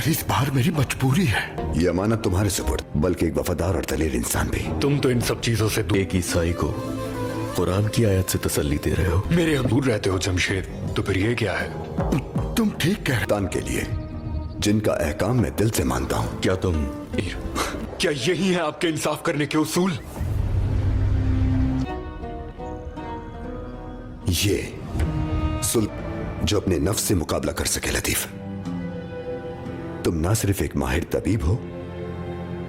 इस बार मेरी मजबूरी है। ये अमानत तुम्हारे सुपुर्द, बल्कि एक वफादार और दलेर इंसान भी। तुम तो इन सब चीजों से दूर। एक ईसाई को कुरान की आयत से तसल्ली दे रहे हो। मेरे यहाँ दूर रहते हो जमशेद, तो फिर ये क्या है? तुम ठीक कह रहे तान के लिए जिनका अहकाम मैं दिल से मानता हूँ। क्या तुम क्या यही है आपके इंसाफ करने के उसूल? ये सुल्ह जो अपने नफ्स से मुकाबला कर सके। लतीफ, तुम ना सिर्फ एक माहिर तबीब हो।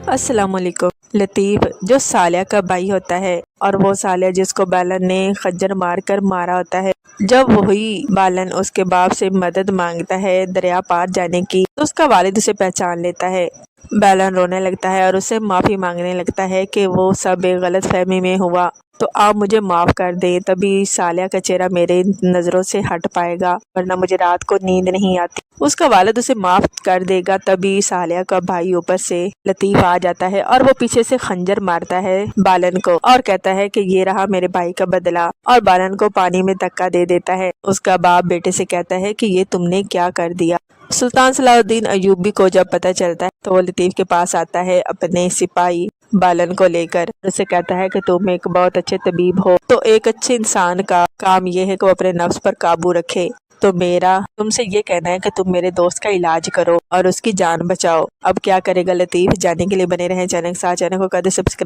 अस्सलाम वालेकुम। लतीफ जो सालिया का भाई होता है और वो सालिया जिसको बालन ने खंजर मार कर मारा होता है, जब वही बालन उसके बाप से मदद मांगता है दरिया पार जाने की, तो उसका वालिद उसे पहचान लेता है। बालन रोने लगता है और उससे माफ़ी मांगने लगता है कि वो सब एक गलत फहमी में हुआ, तो आप मुझे माफ़ कर दें, तभी सालिया का चेहरा मेरे नज़रों से हट पाएगा, वरना मुझे रात को नींद नहीं आती। उसका वालिद उसे माफ़ कर देगा। तभी सालिया का भाई ऊपर से लतीफ़ आ जाता है और वो पीछे से खंजर मारता है बालन को और कहता है कि ये रहा मेरे भाई का बदला, और बालन को पानी में धक्का दे देता है। उसका बाप बेटे से कहता है कि ये तुमने क्या कर दिया। सुल्तान सलाहुद्दीन अय्यूबी को जब पता चलता है तो वो लतीफ़ के पास आता है अपने सिपाही बालन को लेकर। उसे कहता है कि तुम एक बहुत अच्छे तबीब हो, तो एक अच्छे इंसान का काम ये है कि वो अपने नफ्स पर काबू रखे। तो मेरा तुमसे ये कहना है कि तुम मेरे दोस्त का इलाज करो और उसकी जान बचाओ। अब क्या करेगा लतीफ़, जानने के लिए बने रहें चैनल के साथ। चैनल को कर दे सब्सक्राइब।